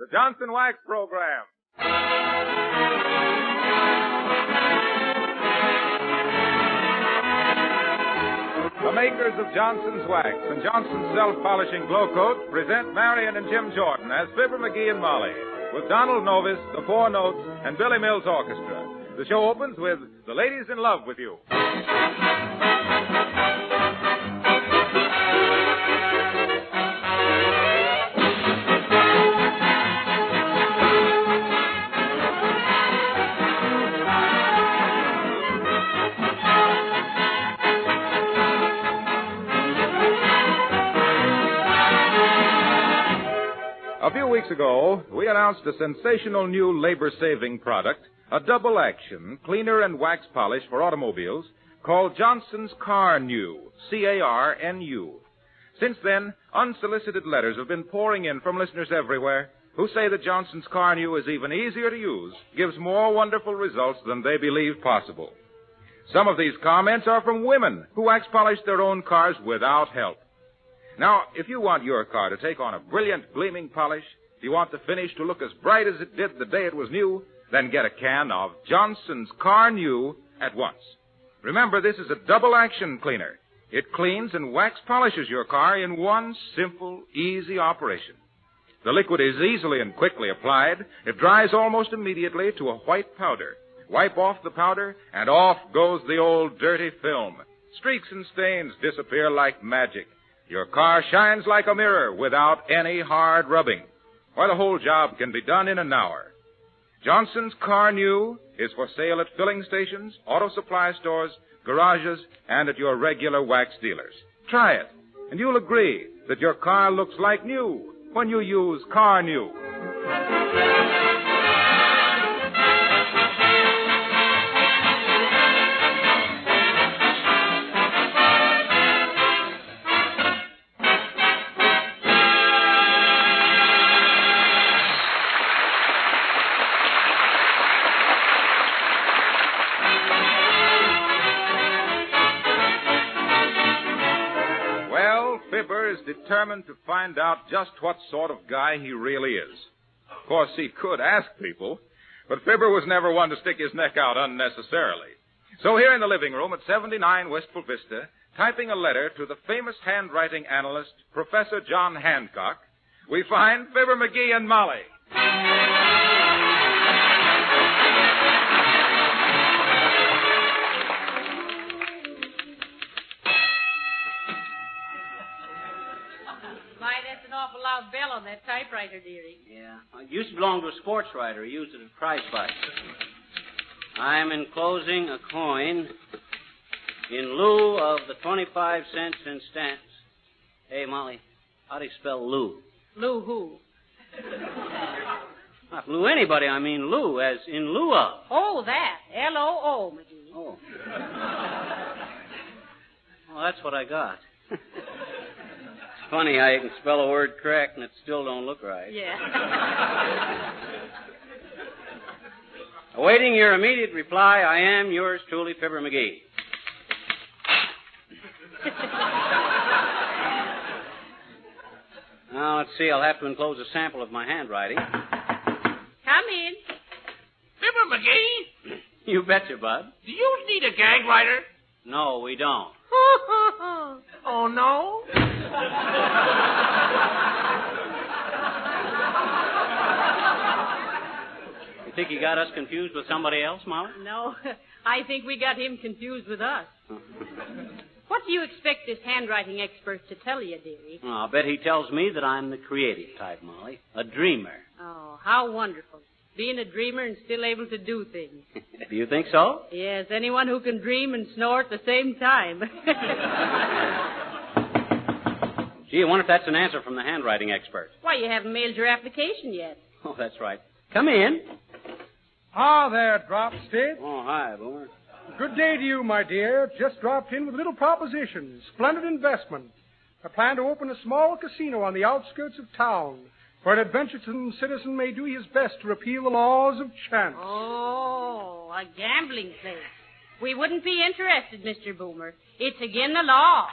the Johnson Wax Program. The makers of Johnson's Wax and Johnson's Self-Polishing Glow Coat present Marian and Jim Jordan as Fibber McGee and Molly, with Donald Novis, the Four Notes, and Billy Mills Orchestra. The show opens with The Lady's in Love with You. A few weeks ago, we announced a sensational new labor-saving product, a double-action cleaner and wax polish for automobiles called Johnson's Car-Nu, C-A-R-N-U. Since then, unsolicited letters have been pouring in from listeners everywhere who say that Johnson's Car-Nu is even easier to use, gives more wonderful results than they believed possible. Some of these comments are from women who wax polish their own cars without help. Now, if you want your car to take on a brilliant, gleaming polish, if you want the finish to look as bright as it did the day it was new, then get a can of Johnson's Car-Nu at once. Remember, this is a double-action cleaner. It cleans and wax polishes your car in one simple, easy operation. The liquid is easily and quickly applied. It dries almost immediately to a white powder. Wipe off the powder, and off goes the old dirty film. Streaks and stains disappear like magic. Your car shines like a mirror without any hard rubbing. Why, the whole job can be done in an hour. Johnson's Car-Nu is for sale at filling stations, auto supply stores, garages, and at your regular wax dealers. Try it, and you'll agree that your car looks like new when you use Car-Nu. Fibber is determined to find out just what sort of guy he really is. Of course, he could ask people, but Fibber was never one to stick his neck out unnecessarily. So here in the living room at 79 Wistful Vista, typing a letter to the famous handwriting analyst, Professor John Hancock, we find Fibber McGee and Molly. Awful loud bell on that typewriter, dearie. Yeah. It used to belong to a sports writer. He used it at prize fights. I'm enclosing a coin in lieu of the 25 cents in stamps. Hey, Molly, how do you spell Lou? Lou who? Not Lou anybody. I mean Lou, as in lieu of. Oh, that. L-O-O, McGee. Oh. Well, that's what I got. Funny how you can spell a word correct and it still don't look right. Yeah. Awaiting your immediate reply, I am yours truly, Fibber McGee. Now, let's see. I'll have to enclose a sample of my handwriting. Come in. Fibber McGee? You betcha, Bud. Do you need a gag writer? No, we don't. Oh, no? You think he got us confused with somebody else, Molly? No, I think we got him confused with us. What do you expect this handwriting expert to tell you, dearie? Oh, I'll bet he tells me that I'm the creative type, Molly. A dreamer. Oh, how wonderful. Being a dreamer and still able to do things. Do you think so? Yes, anyone who can dream and snore at the same time. Gee, I wonder if that's an answer from the handwriting expert. Why, you haven't mailed your application yet. Oh, that's right. Come in. Ah, there, Dropstick. Oh, hi, Boomer. Good day to you, my dear. Just dropped in with a little proposition. Splendid investment. I plan to open a small casino on the outskirts of town, where an adventuresome citizen may do his best to repeal the laws of chance. Oh, a gambling place. We wouldn't be interested, Mr. Boomer. It's again the law.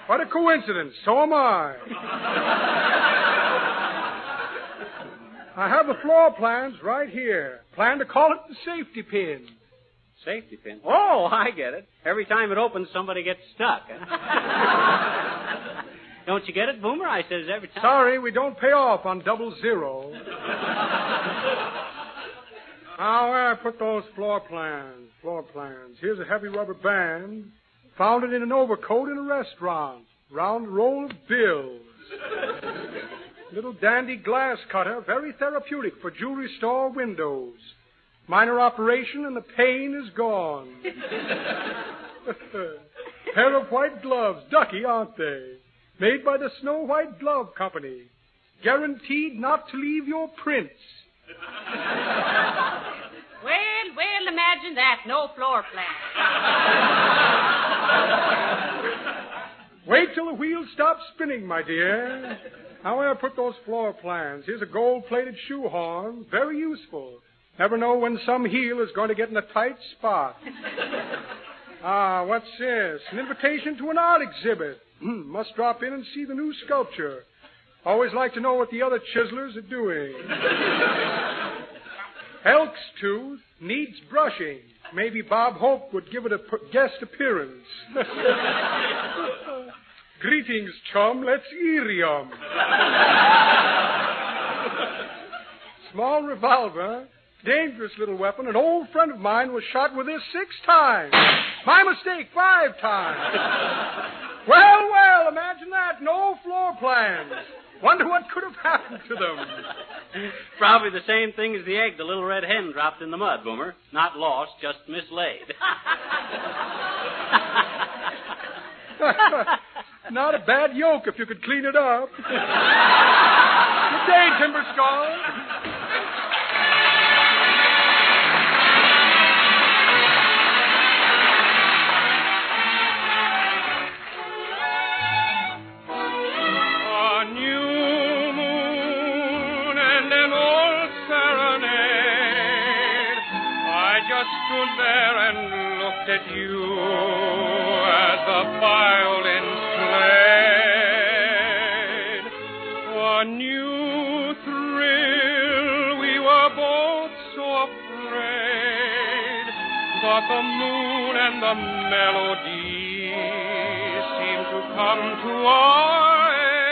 What a coincidence. So am I. I have the floor plans right here. Plan to call it the safety pin. Safety pin? Oh, I get it. Every time it opens, somebody gets stuck. Don't you get it, Boomer? I says every time. Sorry, we don't pay off on 00. Now, where I put those floor plans? Here's a heavy rubber band. Found it in an overcoat in a restaurant. Round roll of bills. Little dandy glass cutter, very therapeutic for jewelry store windows. Minor operation and the pain is gone. Pair of white gloves, ducky, aren't they? Made by the Snow White Glove Company. Guaranteed not to leave your prints. Well, imagine that. No floor plan. Wait till the wheels stop spinning, my dear. Now where I put those floor plans? Here's a gold-plated shoehorn. Very useful. Never know when some heel is going to get in a tight spot. What's this? An invitation to an art exhibit. Must drop in and see the new sculpture. Always like to know what the other chiselers are doing. Elk's tooth needs brushing. Maybe Bob Hope would give it a guest appearance. Greetings, chum. Let's eat 'em. Small revolver. Dangerous little weapon. An old friend of mine was shot with this 6 times. My mistake, 5 times. Well, imagine that. No floor plans. Wonder what could have happened to them. Probably the same thing as the egg the little red hen dropped in the mud, Boomer. Not lost, just mislaid. Not a bad yolk if you could clean it up. Good day, Timber Skull. Stood there and looked at you as the violin played. A new thrill, we were both so afraid, but the moon and the melody seemed to come to our aid.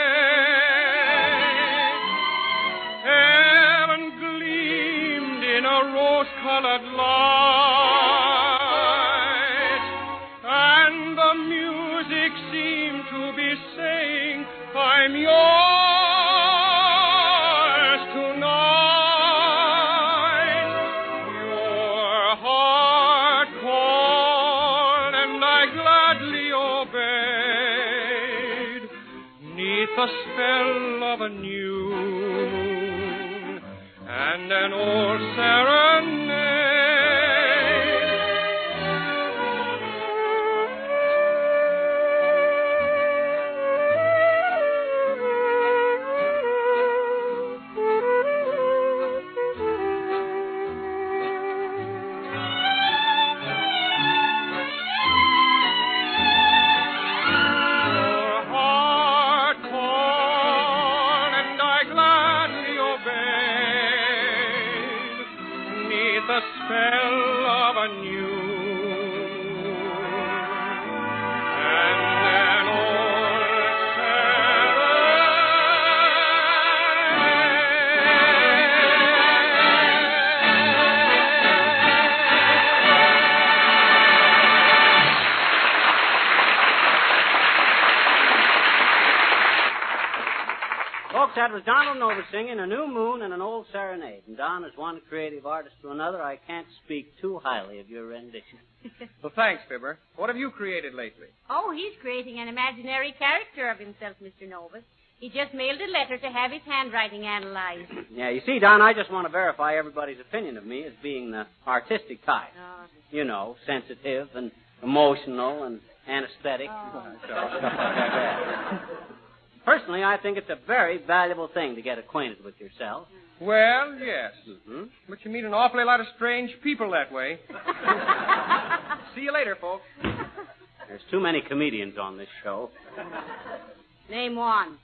Heaven gleamed in a rose-colored light. I'm yours tonight. Your heart called and I gladly obeyed. 'Neath the spell of a new moon and an old serenade. The spell of a new and an old Folks, that was Donald Nova singing A New Moon and an Old Serenade. And Don, as one creative artist to another, I can't speak too highly of your rendition. Well, thanks, Fibber. What have you created lately? Oh, he's creating an imaginary character of himself, Mr. Novus. He just mailed a letter to have his handwriting analyzed. Yeah, you see, Don, I just want to verify everybody's opinion of me as being the artistic type. Oh. You know, sensitive and emotional and anesthetic. Oh. Stuff like that. Personally, I think it's a very valuable thing to get acquainted with yourself. Well, yes. Mm-hmm. But you meet an awfully lot of strange people that way. See you later, folks. There's too many comedians on this show. Name one.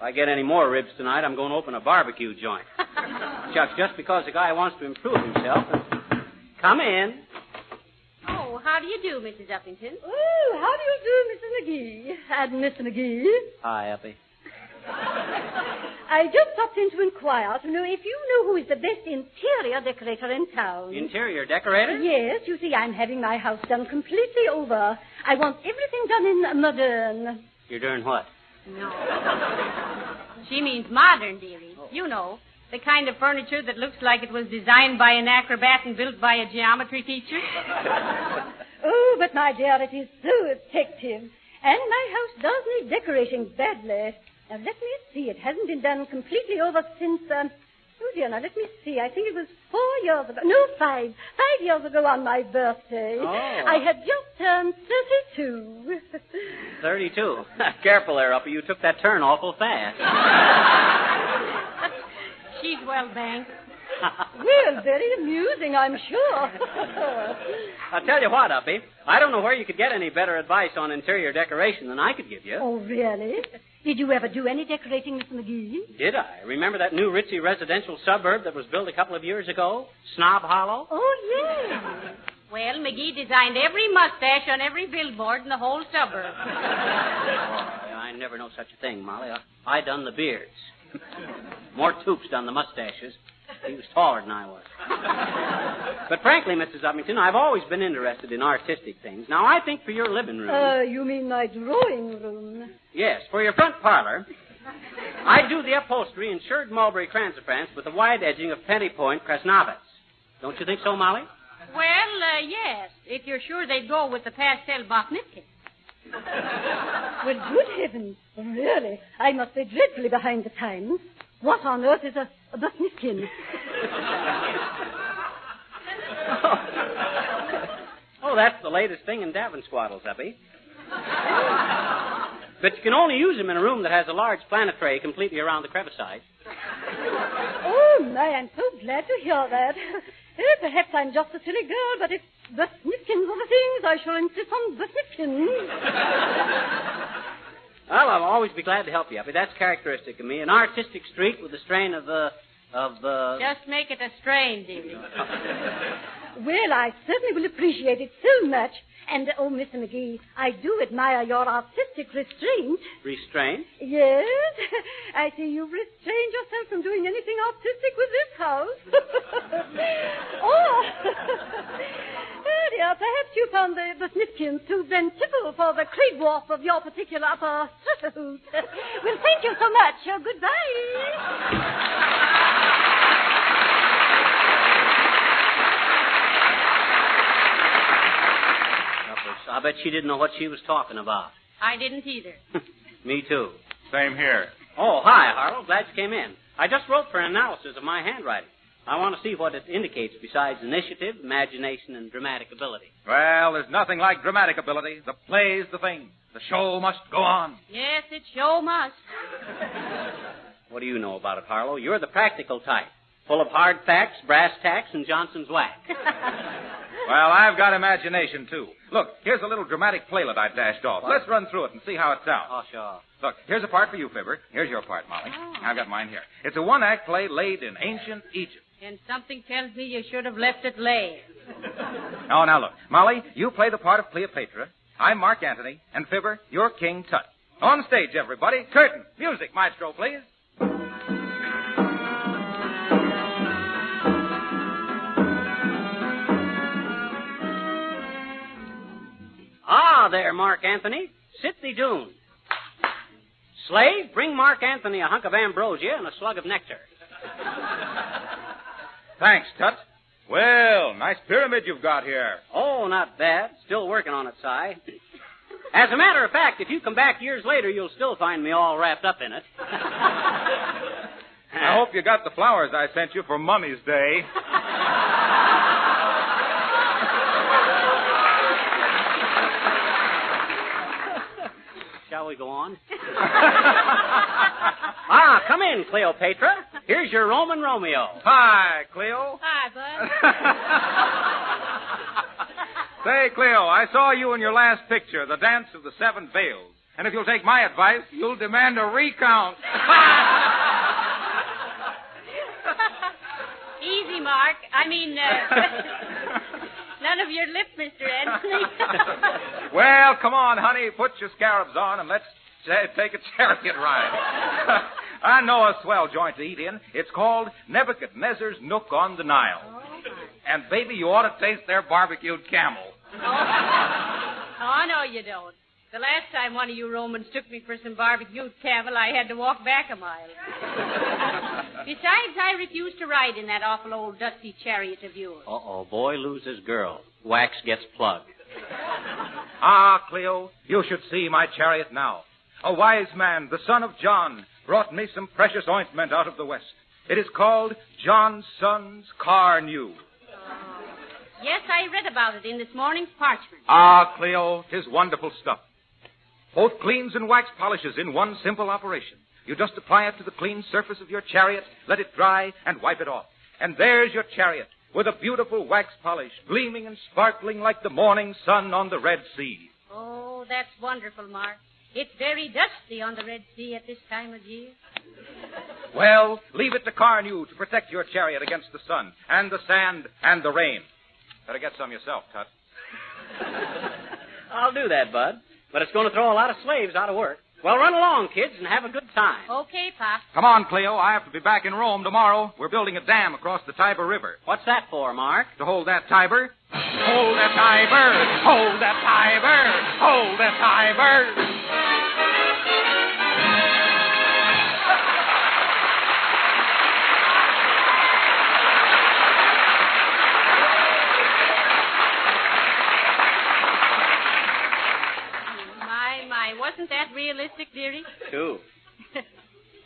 I get any more ribs tonight, I'm going to open a barbecue joint. Chuck, just because a guy wants to improve himself. Come in. Oh, how do you do, Mrs. Uppington? Oh, how do you do, Mrs. McGee? And Mr. McGee? Hi, Uppy. I just stopped in to inquire to know if you know who is the best interior decorator in town. Interior decorator? Yes, you see, I'm having my house done completely over. I want everything done in modern. You're doing what? No. She means modern, dearie. You know, the kind of furniture that looks like it was designed by an acrobat and built by a geometry teacher. Oh, but my dear, it is so effective. And my house does need decorating badly. Now, let me see. It hasn't been done completely over since, oh, dear, now, let me see. I think it was 4 years ago. No, 5. 5 years ago on my birthday. Oh. I had just turned 32. 32. Careful there, Uppy. You took that turn awful fast. She's well banked. Well, very amusing, I'm sure. I'll tell you what, Uppy. I don't know where you could get any better advice on interior decoration than I could give you. Oh, really? Did you ever do any decorating, Mr. McGee? Did I? Remember that new ritzy residential suburb that was built a couple of years ago? Snob Hollow? Oh, yes. Well, McGee designed every mustache on every billboard in the whole suburb. I never know such a thing, Molly. I done the beards. More Toops done the mustaches. He was taller than I was. But frankly, Mrs. Uppington, I've always been interested in artistic things. Now, I think for your living room... You mean my drawing room? Yes, for your front parlor, I'd do the upholstery in shirred mulberry cransafrance with the wide edging of penny point krasnavets. Don't you think so, Molly? Well, yes, if you're sure they'd go with the pastel botnitkin. Well, good heavens. Really, I must be dreadfully behind the times. What on earth is a botnitkin? Oh, that's the latest thing in Davin squaddles, Uppy. But you can only use them in a room that has a large planet tray completely around the crevice side. Oh, my, I'm so glad to hear that. Perhaps I'm just a silly girl, but if botnitkins are the things, I shall insist on botnitkins. Well, I'll always be glad to help you, Uppy. That's characteristic of me. An artistic streak with the strain of the... Just make it a strain, dearie. Well, I certainly will appreciate it so much. And, oh, Mr. McGee, I do admire your artistic restraint. Restraint? Yes. I see you've restrained yourself from doing anything artistic with this house. Oh, dear, perhaps you found the botnitkins too bentible for the clay dwarf of your particular upper throat. Well, thank you so much. Goodbye. I bet she didn't know what she was talking about. I didn't either. Me too. Same here. Oh, hi, Harlow. Glad you came in. I just wrote for an analysis of my handwriting. I want to see what it indicates besides initiative, imagination, and dramatic ability. Well, there's nothing like dramatic ability. The play's the thing. The show must go on. Yes, it sure must. What do you know about it, Harlow? You're the practical type. Full of hard facts, brass tacks, and Johnson's wax. Well, I've got imagination, too. Look, here's a little dramatic playlet I dashed off. Let's run through it and see how it sounds. Oh, sure. Look, here's a part for you, Fibber. Here's your part, Molly. I've got mine here. It's a one-act play laid in ancient Egypt. And something tells me you should have left it lay. Oh, now look. Molly, you play the part of Cleopatra. I'm Mark Antony. And Fibber, you're King Tut. On stage, everybody. Curtain. Music, maestro, please. Ah, there, Mark Anthony. Sit thee doon. Slave, bring Mark Anthony a hunk of ambrosia and a slug of nectar. Thanks, Tut. Well, nice pyramid you've got here. Oh, not bad. Still working on it, Si. As a matter of fact, if you come back years later, you'll still find me all wrapped up in it. I hope you got the flowers I sent you for Mummy's Day. Shall we go on? Come in, Cleopatra. Here's your Roman Romeo. Hi, Cleo. Hi, Bud. Say, Cleo, I saw you in your last picture, The Dance of the Seven Veils. And if you'll take my advice, you'll demand a recount. Easy, Mark. None of your lip, Mr. Anthony. Well, come on, honey. Put your scarabs on and let's take a chariot ride. I know a swell joint to eat in. It's called Nebuchadnezzar's Nook on the Nile. Oh, And, baby, you ought to taste their barbecued camel. Oh, no, you don't. The last time one of you Romans took me for some barbecued camel, I had to walk back a mile. Besides, I refuse to ride in that awful old dusty chariot of yours. Uh-oh, boy loses girl. Wax gets plugged. Ah, Cleo, you should see my chariot now. A wise man, the son of John, brought me some precious ointment out of the West. It is called John's Son's Car New. Yes, I read about it in this morning's parchment. Ah, Cleo, 'tis wonderful stuff. Both cleans and wax polishes in one simple operation. You just apply it to the clean surface of your chariot, let it dry, and wipe it off. And there's your chariot, with a beautiful wax polish, gleaming and sparkling like the morning sun on the Red Sea. Oh, that's wonderful, Mark. It's very dusty on the Red Sea at this time of year. Well, leave it to Carnew to protect your chariot against the sun, and the sand, and the rain. Better get some yourself, Tut. I'll do that, Bud. But it's going to throw a lot of slaves out of work. Well, run along, kids, and have a good time. Okay, Pop. Come on, Cleo. I have to be back in Rome tomorrow. We're building a dam across the Tiber River. What's that for, Mark? To hold that Tiber. Hold that Tiber. Hold that Tiber. Hold that Tiber. Wasn't that realistic, dearie? Too.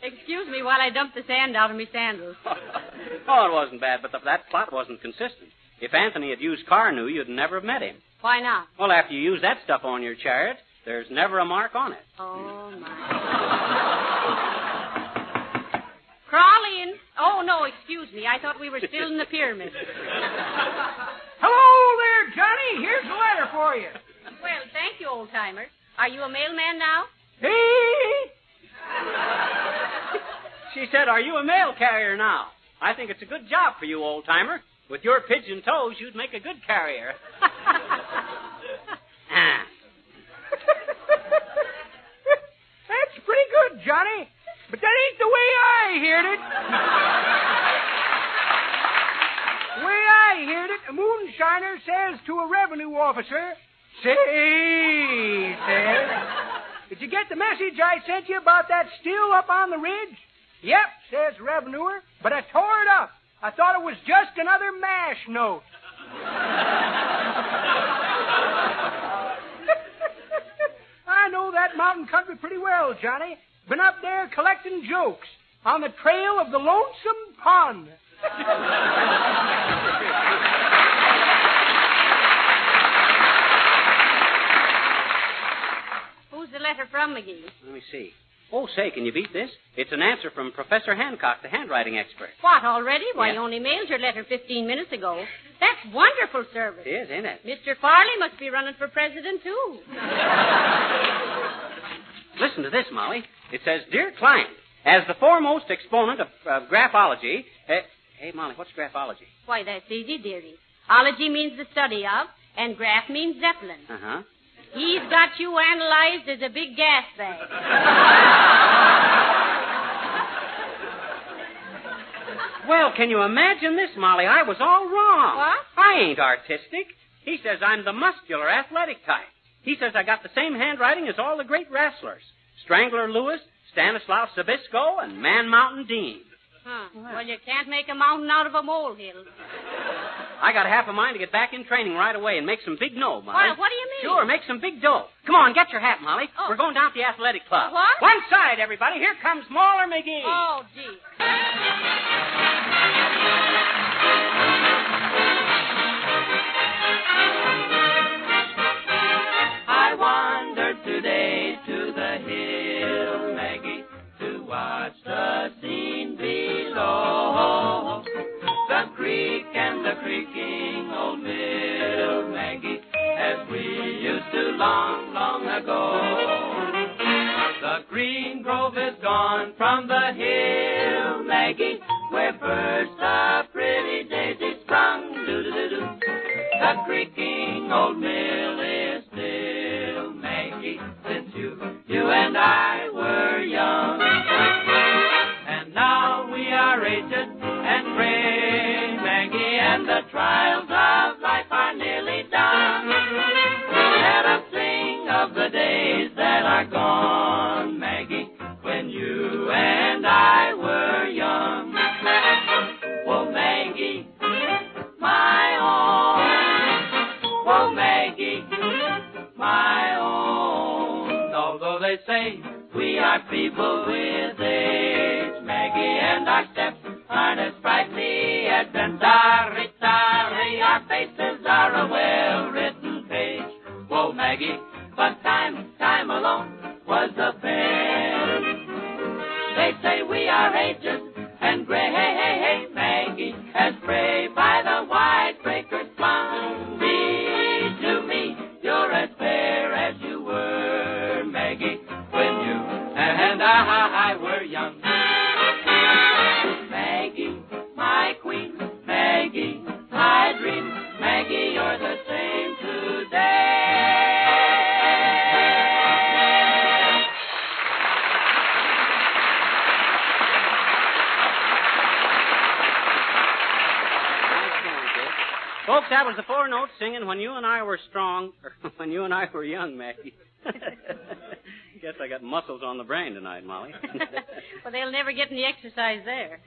Excuse me while I dump the sand out of my sandals. Oh, it wasn't bad, but that plot wasn't consistent. If Anthony had used Carnew, you'd never have met him. Why not? Well, after you use that stuff on your chariot, there's never a mark on it. Oh, my. Crawl in. Oh, no, excuse me. I thought we were still in the pyramid. Hello there, Johnny. Here's a letter for you. Well, thank you, old-timer. Are you a mailman now? Hey! She said, are you a mail carrier now? I think it's a good job for you, old-timer. With your pigeon toes, you'd make a good carrier. That's pretty good, Johnny. But that ain't the way I heard it. The way I heard it, a moonshiner says to a revenue officer, Say, says, did you get the message I sent you about that still up on the ridge? Yep, says the revenuer, but I tore it up. I thought it was just another MASH note. I know that mountain country pretty well, Johnny. Been up there collecting jokes on the trail of the Lonesome Pond. Who's the letter from, McGee? Let me see. Oh, say, can you beat this? It's an answer from Professor Hancock, the handwriting expert. What, already? Why, Yeah. you only mailed your letter 15 minutes ago. That's wonderful service. It is, ain't it? Mr. Farley must be running for president, too. Listen to this, Molly. It says, Dear Client, as the foremost exponent of graphology... hey, Molly, what's graphology? Why, that's easy, dearie. Ology means the study of, and graph means Zeppelin. Uh-huh. He's got you analyzed as a big gas bag. Well, can you imagine this, Molly? I was all wrong. What? I ain't artistic. He says I'm the muscular, athletic type. He says I got the same handwriting as all the great wrestlers. Strangler Lewis, Stanislaus Zabisco, and Man Mountain Dean. Huh. Well, you can't make a mountain out of a molehill. I got half a mind to get back in training right away and make some big dough, Molly. What do you mean? Sure, make some big dough. Come on, get your hat, Molly. Oh. We're going down to the athletic club. What? One side, everybody. Here comes Mauler McGee. Oh, gee. I wandered today to the hill, Maggie, to watch the scene below. The creek and the creaking old mill, Maggie, as we used to long, long ago. green grove is gone from the hill, Maggie, where first the pretty daisy sprung. Do-do-do-do. The creaking old mill is still, Maggie, since you and I were young. And now we are aged and gray, Maggie, and the trials of life are nearly done. Let us sing of the days that are gone, Maggie, when you and I were young. Oh, Maggie, my own. Oh, Maggie, my own. Although they say we are feeble with age, Maggie, and our steps aren't as sprightly as them. Sorry, our faces are a well-written page. Whoa, Maggie, but time alone was the best. They say we are ages and gray, hey, Maggie, as brave by the wide breakers flung. Be to me, you're as fair as you were, Maggie, when you and I were young. Maggie, my queen, Maggie, my dream, Maggie, you're the same today. Folks, that was the four notes singing When You and I Were Strong, or When You and I Were Young, Maggie. Guess I got muscles on the brain tonight, Molly. Well, they'll never get any exercise there.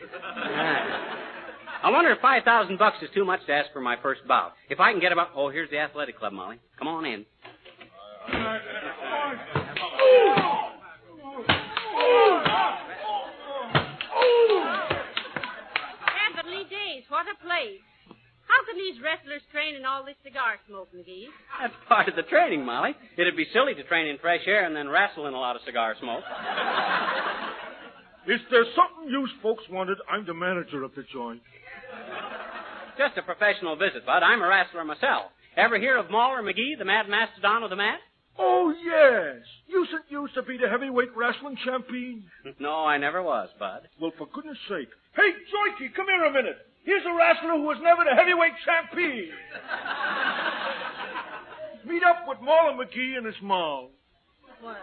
I wonder if $5,000 is too much to ask for my first bout. If I can get about... Oh, here's the athletic club, Molly. Come on in. Heavenly days, what a place. How can these wrestlers train in all this cigar smoke, McGee? That's part of the training, Molly. It'd be silly to train in fresh air and then wrestle in a lot of cigar smoke. If there's something you folks wanted, I'm the manager of the joint. Just a professional visit, Bud. I'm a wrestler myself. Ever hear of Mauler McGee, the mad mastodon of the mat? Oh, yes. You used to be the heavyweight wrestling champion. No, I never was, Bud. Well, for goodness sake. Hey, Joinky, come here a minute. Here's a wrestler who was never the heavyweight champion. Meet up with Mauler McGee and his mom. Well,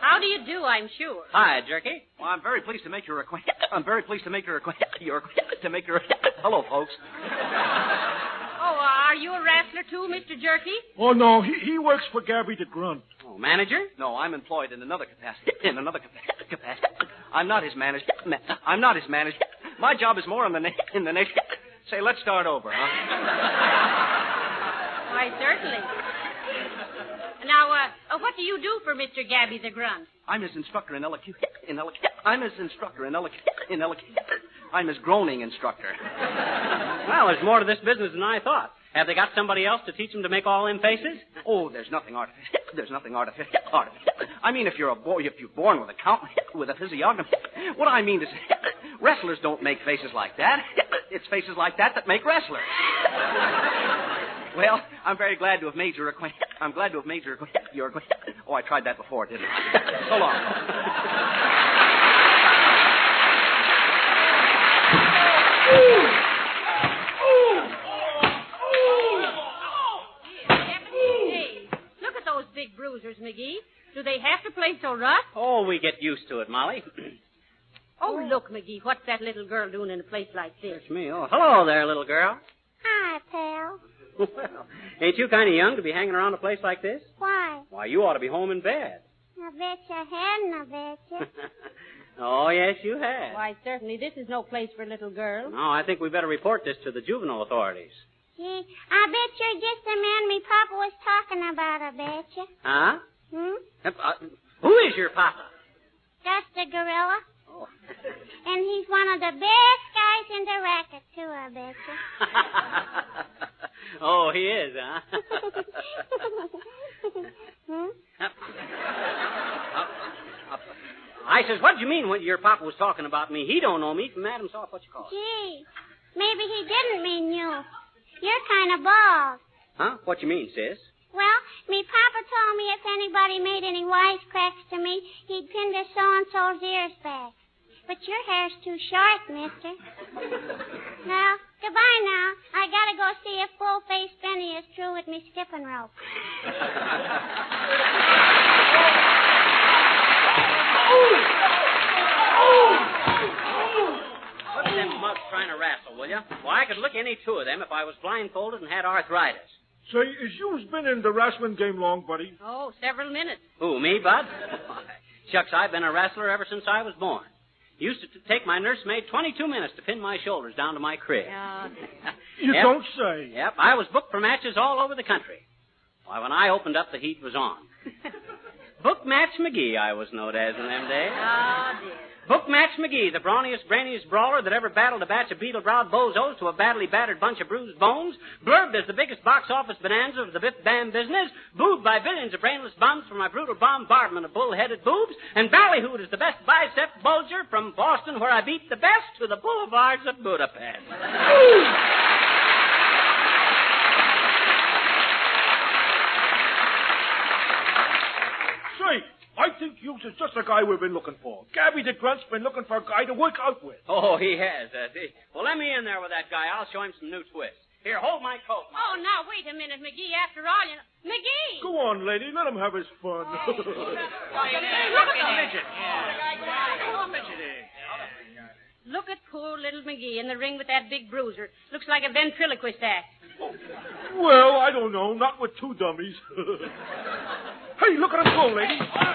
how do you do, I'm sure? Hi, Jerky. Well, I'm very pleased to make your acquaintance. Hello, folks. Oh, are you a wrestler too, Mr. Jerky? Oh, no, he works for Gabby the Grunt. Oh, manager? No, I'm employed in another capacity. I'm not his manager. My job is more in the nation. Say, let's start over, huh? Why, certainly. Now, what do you do for Mr. Gabby the Grunt? I'm his instructor in elocution. I'm his groaning instructor. Well, there's more to this business than I thought. Have they got somebody else to teach them to make all them faces? Oh, there's nothing artificial. I mean, if you're born with a physiognomy. What I mean is, wrestlers don't make faces like that. It's faces like that make wrestlers. Well, I'm very glad to have made your acquaintance. Your acquaintance. Oh, I tried that before, didn't I? So long. Look at those big bruisers, McGee. Do they have to play so rough? Oh, we get used to it, Molly. Oh, look, McGee, what's that little girl doing in a place like this? It's me. Oh, hello there, little girl. Hi, pal. Well, ain't you kind of young to be hanging around a place like this? Why? Why, you ought to be home in bed. I bet you hadn't, I bet you. Oh, yes, you have. Why, certainly, this is no place for little girls. No, I think we better report this to the juvenile authorities. Gee, I bet you're just the man me papa was talking about, I bet you. Huh? Who is your papa? Just a gorilla. Oh. And he's one of the best guys in the racket, too, I bet you. Oh, he is, huh? I says, what do you mean when your papa was talking about me? He don't know me from Adam Soft, what you call it? Gee, maybe he didn't mean you. You're kind of bald. Huh? What you mean, sis? Well, me papa told me if anybody made any wisecracks to me, he'd pin their so-and-so's ears back. But your hair's too short, mister. Now, goodbye now. I gotta go see if Full-Face Benny is through with me skipping rope. What's them mugs trying to wrestle, will you? Well, I could lick any two of them if I was blindfolded and had arthritis. Say, is you's been in the wrestling game long, buddy? Oh, several minutes. Who, me, Bud? Shucks, I've been a wrestler ever since I was born. Used to take my nursemaid 22 minutes to pin my shoulders down to my crib. You Yep. don't say. Yep, I was booked for matches all over the country. Why, when I opened up, the heat was on. Book Match McGee, I was known as in them days. Oh, dear. Book Match McGee, the brawniest, brainiest brawler that ever battled a batch of beetle-browed bozos to a badly battered bunch of bruised bones, blurbed as the biggest box office bonanza of the biff-bam business, booed by billions of brainless bums for my brutal bombardment of bull-headed boobs, and ballyhooed as the best bicep bulger from Boston, where I beat the best, to the boulevards of Budapest. Say, I think you is just the guy we've been looking for. Gabby the Grunt's been looking for a guy to work out with. Oh, he has, has he? Well, let me in there with that guy. I'll show him some new twists. Here, hold my coat. Oh, now, wait a minute, McGee. After all, you know... McGee! Go on, lady. Let him have his fun. Look at the midget. Look at poor little McGee in the ring with that big bruiser. Looks like a ventriloquist act. Well, I don't know. Not with two dummies. Hey, look at him go, lady. My.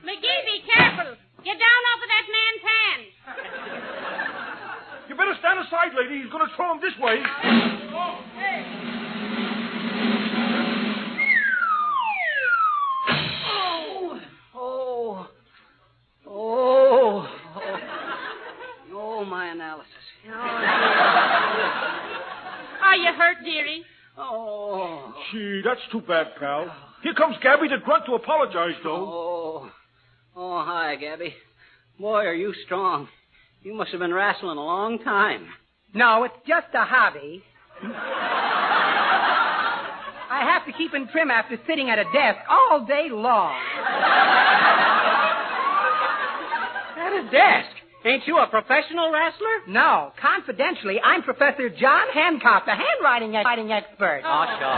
McGee, be careful. Get down off of that man's hands. You better stand aside, lady. He's going to throw him this way. Oh, my analysis. Are you hurt, dearie? Oh. Gee, that's too bad, pal. Here comes Gabby the Grunt to apologize, though. Oh, hi, Gabby. Boy, are you strong. You must have been wrestling a long time. No, it's just a hobby. I have to keep in trim after sitting at a desk all day long. At a desk? Ain't you a professional wrestler? No, confidentially, I'm Professor John Hancock, the handwriting expert. Oh, sure.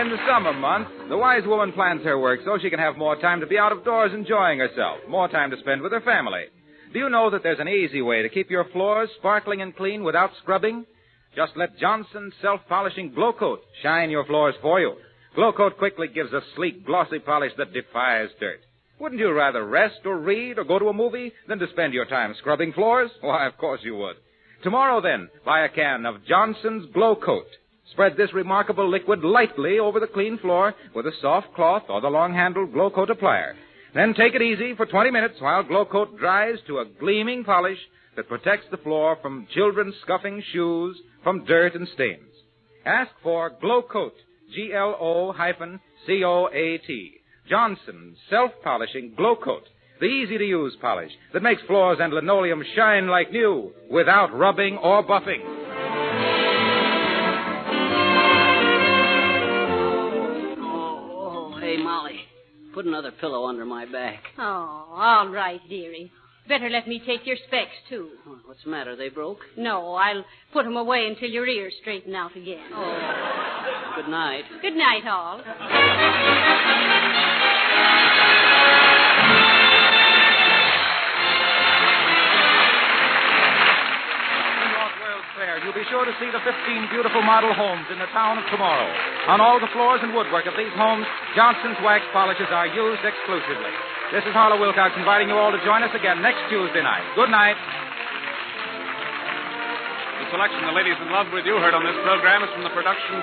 In the summer months, the wise woman plans her work so she can have more time to be out of doors enjoying herself, more time to spend with her family. Do you know that there's an easy way to keep your floors sparkling and clean without scrubbing? Just let Johnson's self-polishing Glow Coat shine your floors for you. Glow Coat quickly gives a sleek, glossy polish that defies dirt. Wouldn't you rather rest or read or go to a movie than to spend your time scrubbing floors? Why, of course you would. Tomorrow, then, buy a can of Johnson's Glow Coat. Spread this remarkable liquid lightly over the clean floor with a soft cloth or the long-handled Glow Coat applier. Then take it easy for 20 minutes while Glow Coat dries to a gleaming polish that protects the floor from children's scuffing shoes, from dirt and stains. Ask for Glow Coat, Glocoat. Johnson's self-polishing Glow Coat, the easy-to-use polish that makes floors and linoleum shine like new without rubbing or buffing. Oh, hey, Molly, put another pillow under my back. Oh, all right, dearie. Better let me take your specs, too. Oh, what's the matter? They broke? No, I'll put them away until your ears straighten out again. Oh. Good night. Good night, all. You'll be sure to see the 15 beautiful model homes in the town of tomorrow. On all the floors and woodwork of these homes, Johnson's wax polishes are used exclusively. This is Harlow Wilcox inviting you all to join us again next Tuesday night. Good night. The selection the ladies in love with you heard on this program is from the production